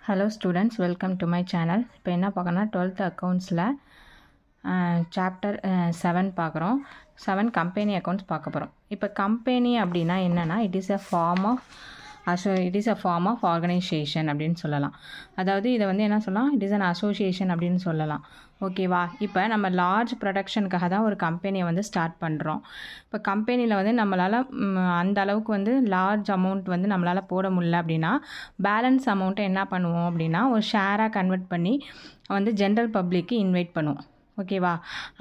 Hello students, welcome to my channel. இப்போ என்ன பார்க்கறோம்னா 12th accountsல chapter 7 பார்க்குறோம். 7 கம்பெனி அக்கௌண்ட்ஸ் பார்க்க போகிறோம். இப்போ கம்பெனி அப்படின்னா என்னென்னா it is a form of organization அப்படின்னு சொல்லலாம். அதாவது இதை வந்து என்ன சொல்லலாம், இட் இஸ் an association அப்படின்னு சொல்லலாம். ஓகேவா? இப்போ நம்ம லார்ஜ் ப்ரொடக்ஷனுக்காக தான் ஒரு கம்பெனியை வந்து ஸ்டார்ட் பண்ணுறோம். இப்போ கம்பெனியில் வந்து நம்மளால் அந்த அளவுக்கு வந்து லார்ஜ் அமௌண்ட் வந்து நம்மளால் போட முடியல அப்படின்னா பேலன்ஸ் அமௌண்ட்டை என்ன பண்ணுவோம் அப்படின்னா ஒரு ஷேராக கன்வெர்ட் பண்ணி வந்து ஜென்ரல் பப்ளிக்கு இன்வைட் பண்ணுவோம். ஓகேவா?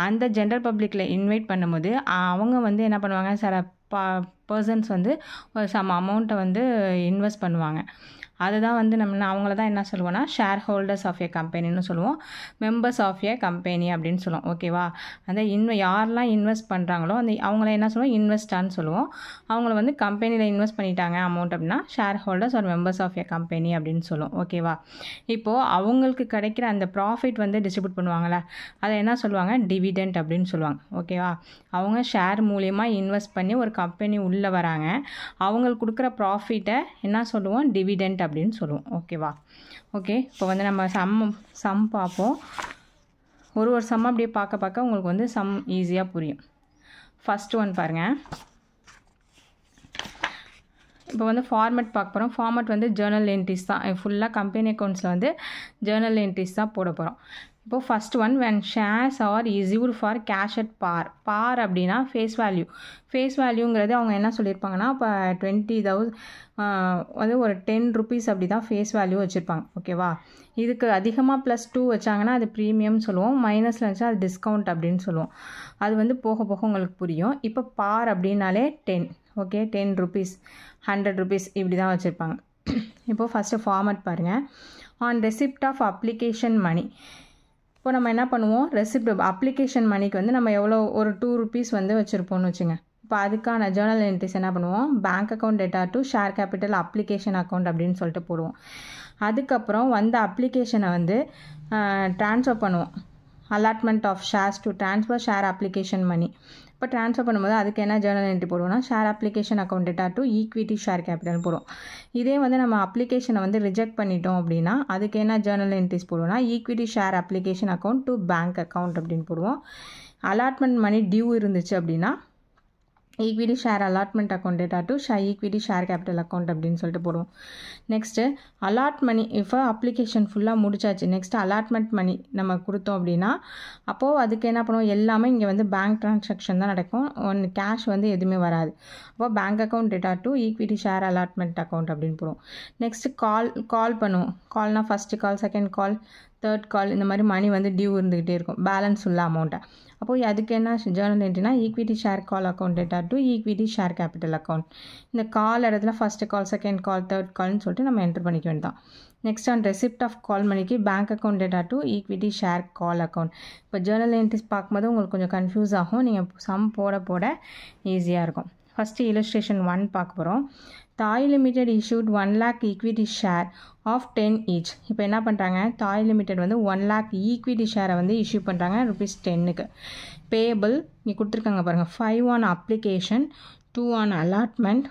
அந்த ஜென்ரல் பப்ளிக்கில் இன்வைட் பண்ணும்போது அவங்க வந்து என்ன பண்ணுவாங்க, சில பர்சன்ஸ் வந்து சம் அமௌண்ட்டை வந்து இன்வெஸ்ட் பண்ணுவாங்க. அதுதான் வந்து நம்ம அவங்கள தான் என்ன சொல்லுவோம்னா ஷேர் ஹோல்டர்ஸ் ஆஃப் ஏ கம்பெனின்னு சொல்லுவோம், மெம்பர்ஸ் ஆஃப் ஏ கம்பெனி அப்படின்னு சொல்லுவோம். ஓகேவா? அந்த யாரெல்லாம் இன்வெஸ்ட் பண்ணுறாங்களோ அந்த அவங்கள என்ன சொல்லுவோம், இன்வெஸ்டான்னு சொல்லுவோம். அவங்கள வந்து கம்பெனியில் இன்வெஸ்ட் பண்ணிட்டாங்க அமௌண்ட் அப்படின்னா ஷேர் ஹோல்டர்ஸ் ஒரு மெம்பர்ஸ் ஆஃப் ஏ கம்பெனி அப்படின்னு சொல்லுவோம். ஓகேவா? இப்போது அவங்களுக்கு கிடைக்கிற அந்த ப்ராஃபிட் வந்து டிஸ்ட்ரிபியூட் பண்ணுவாங்கள்ல, அதை என்ன சொல்லுவாங்க, டிவிடெண்ட் அப்படின்னு சொல்லுவாங்க. ஓகேவா? அவங்க ஷேர் மூலியமாக இன்வெஸ்ட் பண்ணி ஒரு கம்பெனி உள்ளே வராங்க, அவங்களுக்கு கொடுக்குற ப்ராஃபிட்டை என்ன சொல்லுவோம், டிவிடெண்ட் அப்படின்னு சொல்லுவோம். ஓகேவா? ஓகே, இப்போ வந்து நம்ம சம் பார்ப்போம். ஒரு சம் அப்படியே பார்க்க உங்களுக்கு வந்து சம் ஈஸியாக புரியும். ஃபர்ஸ்ட் ஒன் பாருங்கள். இப்போ வந்து ஃபார்மேட் பார்க்க போகிறோம். ஃபார்மேட் வந்து ஜேர்னல் என்ட்ரிஸ் தான். ஃபுல்லாக கம்பெனி அக்கௌண்ட்ஸில் வந்து ஜேர்னல் என்ட்ரிஸ் தான் போட போகிறோம். இப்போது first one, when shares are issued for cash at par அப்படின்னா ஃபேஸ் வேல்யூ. ஃபேஸ் வேல்யூங்கிறது அவங்க என்ன சொல்லியிருப்பாங்கன்னா இப்போ 20,000 வந்து ஒரு 10 rupees அப்படி தான் ஃபேஸ் வேல்யூ வச்சுருப்பாங்க. ஓகேவா? இதுக்கு அதிகமாக +2 வச்சாங்கன்னா அது ப்ரீமியம் சொல்லுவோம், மைனஸில் வச்சா அது டிஸ்கவுண்ட் அப்படின்னு சொல்லுவோம். அது வந்து போக போக உங்களுக்கு புரியும். இப்போ பார் அப்படின்னாலே 10. ஓகே, 10 rupees 100 rupees இப்படி தான் வச்சுருப்பாங்க. இப்போது ஃபஸ்ட்டு ஃபார்மேட் பாருங்கள். On receipt of application money. இப்போ நம்ம என்ன பண்ணுவோம், ரெசிப்ட் அப்ளிகேஷன் மணிக்கு வந்து நம்ம எவ்வளோ ஒரு 2 rupees வந்து வச்சுருப்போம்னு வச்சுங்க. இப்போ அதுக்கான ஜேர்னல் என்ட்ரிஸ் என்ன பண்ணுவோம், bank account data to share capital application account அப்படின்னு சொல்லிட்டு போடுவோம். அதுக்கப்புறம் வந்த அப்ளிகேஷனை வந்து ட்ரான்ஸ்ஃபர் பண்ணுவோம். Allotment of shares to transfer share application money. இப்போ ட்ரான்ஸ்ஃபர் பண்ணும்போது அதுக்கு என்ன ஜேர்னல் என்ட்ரி போடுவோம்னா share application account data to equity share capital போடுவோம். இதே வந்து நம்ம அப்ளிகேஷனை வந்து ரிஜெக்ட் பண்ணிட்டோம் அப்படின்னா அதுக்கு என்ன ஜேர்னல் என்ட்ரிஸ் போடுவோம்னா equity share application account to bank account அப்படின்னு போடுவோம். அலாட்மெண்ட் மணி டியூ இருந்துச்சு அப்படின்னா equity share allotment account data to equity share capital account அப்படின்னு சொல்லிட்டு போடுவோம். நெக்ஸ்ட்டு அலாட் மணி, இப்போ அப்ளிகேஷன் ஃபுல்லாக முடிச்சாச்சு, நெக்ஸ்ட்டு அலாட்மெண்ட் மணி நம்ம கொடுத்தோம் அப்படின்னா அப்போது அதுக்கு என்ன பண்ணுவோம், எல்லாமே இங்கே வந்து பேங்க் ட்ரான்சாக்ஷன் தான் நடக்கும், கேஷ் வந்து எதுவுமே வராது. அப்போ bank account data to equity share allotment account அப்படின்னு போடுவோம். நெக்ஸ்ட்டு கால் பண்ணுவோம். கால்னால் first call, second call, third call, இந்த மாதிரி மணி வந்து டியூ இருந்துக்கிட்டே இருக்கும், பேலன்ஸ் உள்ள அமௌண்ட்டை. அப்போது அதுக்கு என்ன ஜேர்னல் என்ட்ரினா equity share call account data to equity share capital account. இந்த கால் இடத்துல first call, second call, third கால்னு சொல்லிட்டு நம்ம என்ட்ரு பண்ணிக்க வேண்டாம். Next on receipt of call மணிக்கு bank account data to equity share call account. இப்போ ஜேர்னல் என்ட்ரிஸ் பார்க்கும்போது உங்களுக்கு கொஞ்சம் கன்ஃபியூஸ் ஆகும், நீங்கள் சம் போட ஈஸியாக இருக்கும். ஃபஸ்ட்டு illustration 1 பார்க்க போகிறோம். தாய் limited issued 1 lakh equity share of 10 each. இப்போ என்ன பண்ணுறாங்க, தாய் லிமிடெட் வந்து 1 lakh ஈக்விட்டி ஷேரை வந்து இஷ்யூ பண்ணுறாங்க ₹10க்கு. பேபிள் இங்கே கொடுத்துருக்காங்க பாருங்கள், 5 on application, 2 on allotment,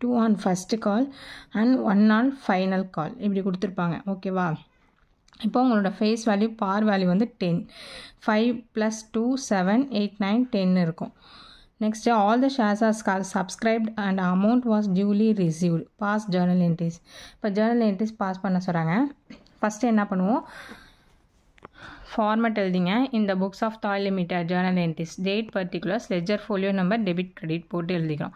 2 on first call and 1 on final கால் இப்படி கொடுத்துருப்பாங்க. ஓகேவா? இப்போ உங்களோட ஃபேஸ் வேல்யூ பார் வேல்யூ வந்து 10. 5 + 2 7 8 9 10 இருக்கும். Next all the shares are subscribed and amount was duly received. Pass journal entries. இப்போ ஜேர்னல் என்ட்ரிஸ் பாஸ் பண்ண சொல்கிறாங்க. ஃபஸ்ட்டு என்ன பண்ணுவோம், ஃபார்மேட் எழுதிங்க. இந்த புக்ஸ் ஆஃப் தாய் limited journal entries, date, particulars, ledger, folio number, debit, credit போட்டு எழுதிக்கிறோம்.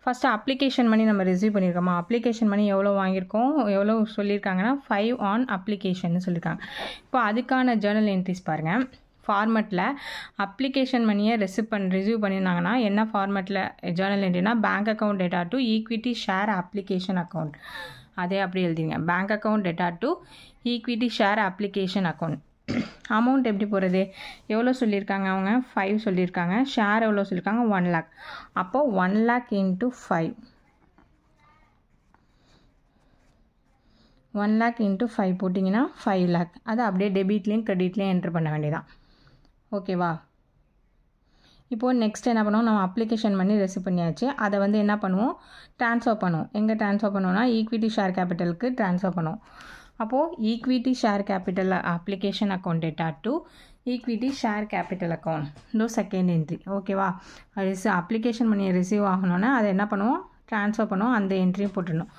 ஃபஸ்ட்டு அப்ளிகேஷன் மணி நம்ம ரிசீவ் பண்ணியிருக்கோமா, அப்ளிகேஷன் மணி எவ்வளோ வாங்கியிருக்கோம், எவ்வளோ சொல்லியிருக்காங்கன்னா 5 on அப்ளிகேஷன் சொல்லியிருக்காங்க. இப்போ அதுக்கான ஜேர்னல் என்ட்ரிஸ் பாருங்கள். ஃபார்மேட்டில் அப்ளிகேஷன் மணியை ரிசீவ் பண்ணியிருந்தாங்கன்னா என்ன ஃபார்மேட்டில் ஜேர்னல் என்ட்ரினா bank account data to equity share application account. அதே அப்படி எழுதிங்க, bank account data to equity share application account. Amount எப்படி போகிறது, எவ்வளோ சொல்லியிருக்காங்க அவங்க, 5 சொல்லியிருக்காங்க. ஷேர் எவ்வளோ சொல்லியிருக்காங்க, 1 lakh. அப்போது 1 lakh × 5, 1 lakh × 5 போட்டிங்கன்னா 5 lakh. அதை அப்படியே டெபிட்லேயும் கிரெடிட்லேயும் என்ட்ரு பண்ண வேண்டியதான். ஓகேவா? இப்போது நெக்ஸ்ட் என்ன பண்ணுவோம், நம்ம அப்ளிகேஷன் பண்ணி ரிசீவ் பண்ணியாச்சு, அதை வந்து என்ன பண்ணுவோம், ட்ரான்ஸ்ஃபர் பண்ணுவோம். எங்கே ட்ரான்ஸ்ஃபர் பண்ணுவோம்னா ஈக்விட்டி ஷேர் கேபிட்டலுக்கு ட்ரான்ஸ்ஃபர் பண்ணுவோம். அப்போது equity share capital application account data to equity share capital account இதோ செகண்ட் என்ட்ரி. ஓகேவா? அப்ளிகேஷன் பண்ணி ரிசீவ் ஆகணுன்னா அதை என்ன பண்ணுவோம், ட்ரான்ஸ்ஃபர் பண்ணுவோம், அந்த என்ட்ரியும் போட்டுடணும்.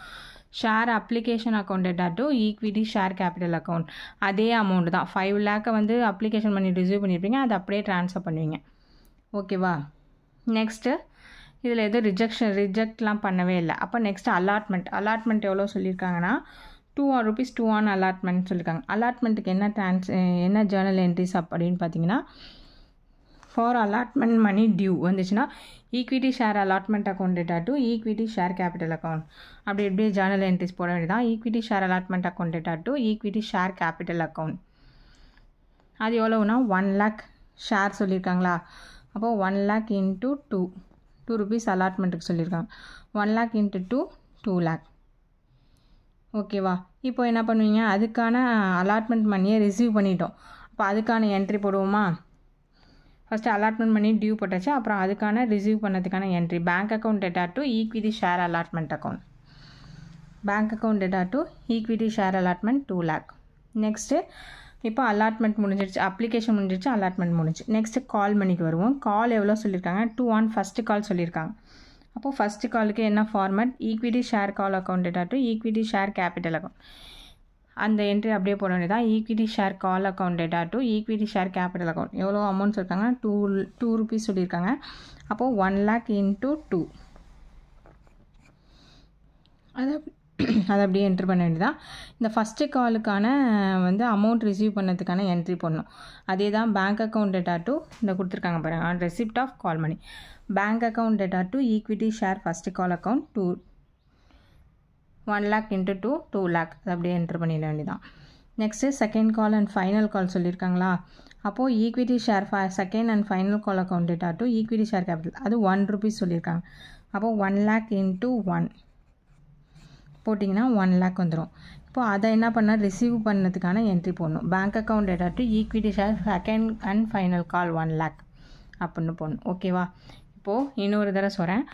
Share application account data to equity share capital account அதே அமௌண்ட் தான். 5 lakh வந்து அப்ளிகேஷன் பண்ணி ரிசீவ் பண்ணியிருப்பீங்க, அதை அப்படியே ட்ரான்ஸ்ஃபர் பண்ணுவீங்க. ஓகேவா? நெக்ஸ்ட்டு இதில் எதுவும் ரிஜெக்ட்லாம் பண்ணவே இல்லை. அப்போ நெக்ஸ்ட்டு அலாட்மெண்ட் எவ்வளோ சொல்லியிருக்காங்கன்னா 2 rupees 2 on அலாட்மெண்ட் சொல்லியிருக்காங்க. அலாட்மெண்ட்டுக்கு என்ன ஜேர்னல் என்ட்ரிஸ் அப்படின்னு பார்த்தீங்கன்னா, ஃபார் அலாட்மெண்ட் மணி டியூ வந்துச்சுன்னா equity share allotment account data to equity share capital account அப்படி எப்படியே ஜேர்னல் என்ட்ரிஸ் போட வேண்டியதான். Equity share allotment account data to equity share capital account அது எவ்வளோனா 1 lakh ஷேர் சொல்லியிருக்காங்களா? அப்போது 1 lakh into 2 rupees அலாட்மெண்ட்டுக்கு சொல்லியிருக்காங்க. 1 lakh into 2 lakh. ஓகேவா? இப்போ என்ன பண்ணுவீங்க, அதுக்கான அலாட்மெண்ட் மணியை ரிசீவ் பண்ணிட்டோம். அப்போ அதுக்கான என்ட்ரி போடுவோமா? ஃபஸ்ட்டு அலாட்மெண்ட் மணி டியூ போட்டாச்சு, அப்புறம் அதுக்கான ரிசீவ் பண்ணதுக்கான entry bank account data to equity share allotment account. Bank account data to equity share allotment 2 lakh. Next இப்போ அலாட்மெண்ட் முடிஞ்சிடுச்சு, அப்ளிகேஷன் முடிஞ்சிடுச்சு, அலாட்மெண்ட் முடிஞ்சு. நெக்ஸ்ட்டு கால் மணிக்கு வருவோம். கால் எவ்வளோ சொல்லியிருக்காங்க? 2 on ஃபஸ்ட்டு கால் சொல்லியிருக்காங்க. அப்போது ஃபஸ்ட்டு காலுக்கு என்ன format, equity share call account data to equity share capital account அந்த என்ட்ரி அப்படியே போட வேண்டியதான். Equity share call account data to equity share capital account எவ்வளோ அமௌண்ட் சொல்லியிருக்காங்க? 2 rupees சொல்லியிருக்காங்க. அப்போது 1 lakh into 2 அதை அப்படியே என்ட்ரி பண்ண வேண்டியதான். இந்த ஃபஸ்ட்டு காலுக்கான வந்து அமௌண்ட் ரிசீவ் பண்ணதுக்கான என்ட்ரி பண்ணணும். அதே தான் பேங்க் அக்கௌண்ட் டேட்டா டு இந்த கொடுத்துருக்காங்க பாருங்கள், receipt of call money bank account data to equity share first call account 1 lakh into 2 lakh அது அப்படியே என்ட்ரு பண்ணிட வேண்டியதான். Next second call and final கால் சொல்லியிருக்காங்களா? அப்போது equity share second and final call account data to equity share capital அது 1 rupees சொல்லியிருக்காங்க. அப்போது 1 lakh into 1 போட்டிங்கன்னா 1 lakh வந்துடும். இப்போது அதை என்ன பண்ணால் ரிசீவ் பண்ணதுக்கான என்ட்ரி போடணும். Bank account data to equity share second and final call 1 lakh அப்படின்னு போடணும். ஓகேவா? இப்போது இன்னொரு தடவை சொல்கிறேன்.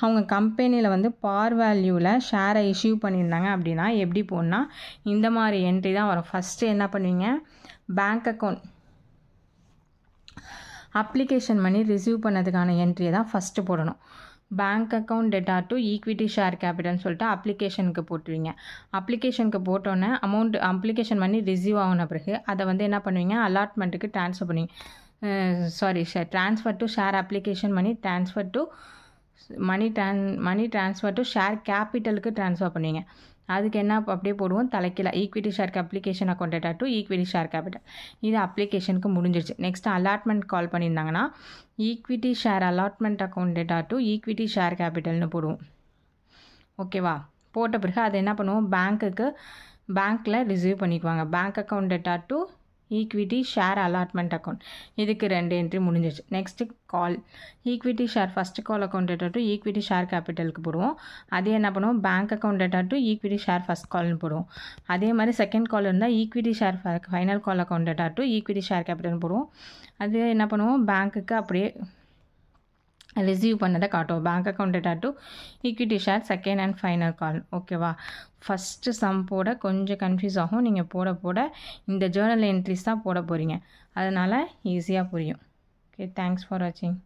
அவங்க கம்பெனியில் வந்து பார் வேல்யூவில் ஷேரை இஷ்யூ பண்ணியிருந்தாங்க அப்படின்னா எப்படி போடணும்னா இந்த மாதிரி என்ட்ரி தான் வரும். ஃபஸ்ட்டு என்ன பண்ணுவீங்க, பேங்க் அக்கௌண்ட் அப்ளிகேஷன் பண்ணி ரிசீவ் பண்ணதுக்கான என்ட்ரியை தான் ஃபஸ்ட்டு போடணும். Bank account data to equity share கேபிட்டல்னு சொல்லிட்டு அப்ளிகேஷனுக்கு போட்டுருவீங்க. அப்ளிகேஷனுக்கு போட்டோன்னே அமௌண்ட் அப்ளிகேஷன் பண்ணி ரிசீவ் ஆகின பிறகு அதை வந்து என்ன பண்ணுவீங்க, அலாட்மெண்ட்டுக்கு ட்ரான்ஸ்ஃபர் பண்ணுவீங்க. Transfer to share application money transfer to money transfer to share கேபிட்டலுக்கு ட்ரான்ஸ்ஃபர் பண்ணுவீங்க. அதுக்கு என்ன அப்படியே போடுவோம், தலைக்கீழ equity share application account data to equity share capital இது அப்ளிகேஷனுக்கு முடிஞ்சிருச்சு. நெக்ஸ்ட் அலாட்மெண்ட் கால் பண்ணியிருந்தாங்கன்னா equity share allotment account data to equity share கேபிட்டல்னு போடுவோம். ஓகேவா? போட்ட பிறகு அதை என்ன பண்ணுவோம், பேங்க்கில் ரிசீவ் பண்ணிக்குவாங்க. Bank account data to equity share allotment account இதுக்கு 2 என்ட்ரி முடிஞ்சிச்சு. Next call equity share first call account data to equity share கேபிட்டலுக்கு போடுவோம். அதே என்ன பண்ணுவோம், bank account data to equity share first கால்னு போடுவோம். அதே மாதிரி செகண்ட் கால் இருந்தால் equity share final call account data to equity share கேபிட்டல்னு போடுவோம். அது என்ன பண்ணுவோம், பேங்க்குக்கு அப்படியே ரிசீவ் பண்ணதை காட்டுவோம். Bank account data to equity share second and final call. ஓகேவா? ஃபஸ்ட்டு சம் போட கொஞ்சம் கன்ஃபியூஸ் ஆகும். நீங்கள் போட இந்த ஜேர்னல் என்ட்ரிஸ் தான் போட போகிறீங்க, அதனால் ஈஸியாக புரியும். ஓகே, தேங்க்ஸ் ஃபார் வாட்சிங்.